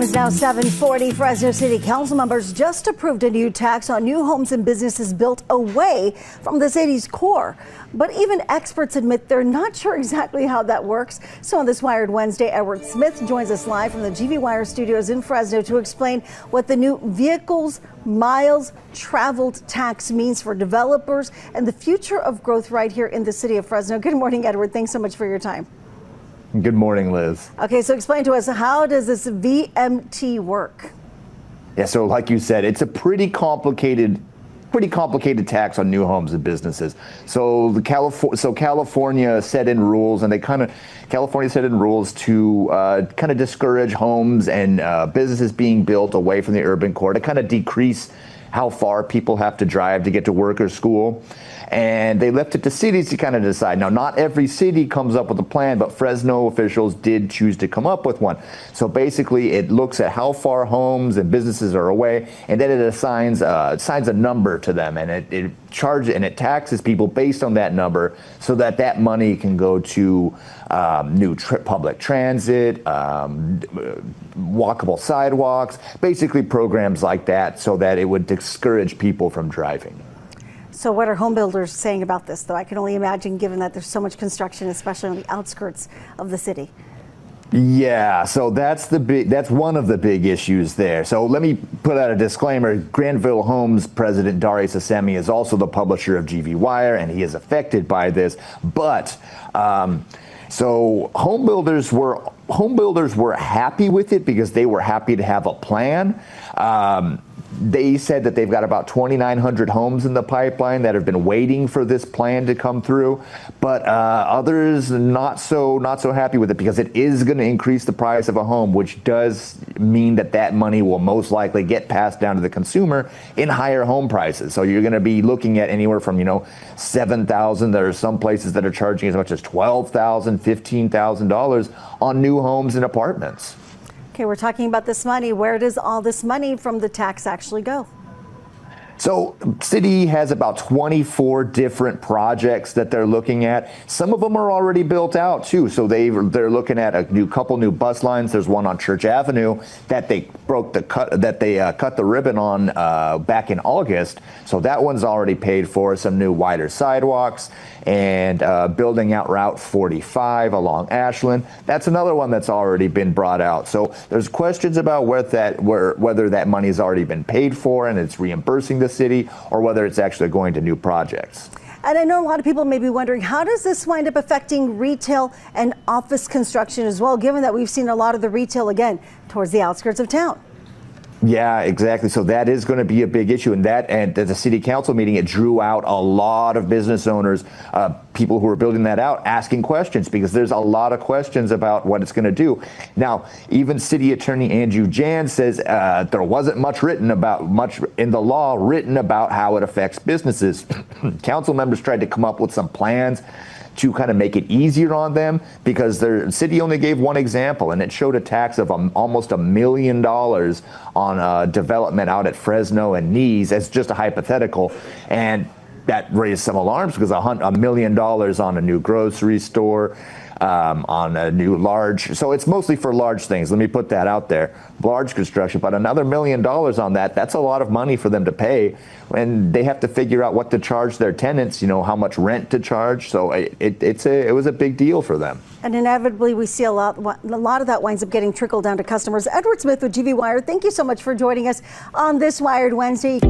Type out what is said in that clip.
is now 7:40. Fresno City Council members just approved a new tax on new homes and businesses built away from the city's core. But even experts admit they're not sure exactly how that works. So on this Wired Wednesday, Edward Smith joins us live from the GV Wire studios in Fresno to explain what the new vehicles miles traveled tax means for developers and the future of growth right here in the city of Fresno. Good morning, Edward. Thanks so much for your time. Good morning, Liz. Okay, so explain to us, how does this VMT work? Yeah, so like you said, it's a pretty complicated tax on new homes and businesses. So California set in rules, and California set in rules to kind of discourage homes and businesses being built away from the urban core to kind of decrease how far people have to drive to get to work or school. And they left it to cities to kind of decide. Now, not every city comes up with a plan, but Fresno officials did choose to come up with one. So basically, it looks at how far homes and businesses are away, and then it assigns a number to them, and it taxes people based on that number, so that money can go to new public transit, walkable sidewalks, basically programs like that, so that it would discourage people from driving. So what are home builders saying about this, though? I can only imagine, given that there's so much construction, especially on the outskirts of the city. Yeah, so that's one of the big issues there. So let me put out a disclaimer. Granville Homes president Darius Assemi is also the publisher of GV Wire, and he is affected by this. But so home builders were happy with it because they were happy to have a plan. They said that they've got about 2,900 homes in the pipeline that have been waiting for this plan to come through, but others not so happy with it because it is going to increase the price of a home, which does mean that money will most likely get passed down to the consumer in higher home prices. So you're going to be looking at anywhere from $7,000. There are some places that are charging as much as $12,000, $15,000 on new homes and apartments. Okay, we're talking about this money. Where does all this money from the tax actually go? So city has about 24 different projects that they're looking at. Some of them are already built out too. So they're looking at a couple new bus lines. There's one on Church Avenue that they cut the ribbon on back in August. So that one's already paid for. Some new wider sidewalks and building out Route 45 along Ashland. That's another one that's already been brought out. So there's questions about whether that money has already been paid for and it's reimbursing the city, or whether it's actually going to new projects. And I know a lot of people may be wondering, how does this wind up affecting retail and office construction as well, given that we've seen a lot of the retail, again, towards the outskirts of town? Yeah, exactly. So that is going to be a big issue. And at the city council meeting, it drew out a lot of business owners, people who are building that out, asking questions, because there's a lot of questions about what it's going to do. Now, even City Attorney Andrew Jan says there wasn't much in the law written about how it affects businesses. Council members tried to come up with some plans to kind of make it easier on them, because the city only gave one example, and it showed a tax of almost $1 million on development out at Fresno and Nees as just a hypothetical. And that raised some alarms, because $1 million on a new grocery store, on a new large, so it's mostly for large things. Let me put that out there, large construction, but another $1 million on that's a lot of money for them to pay, and they have to figure out what to charge their tenants, how much rent to charge. So it was a big deal for them. And inevitably, we see a lot of that winds up getting trickled down to customers. Edward Smith with GV Wire, thank you so much for joining us on this Wired Wednesday.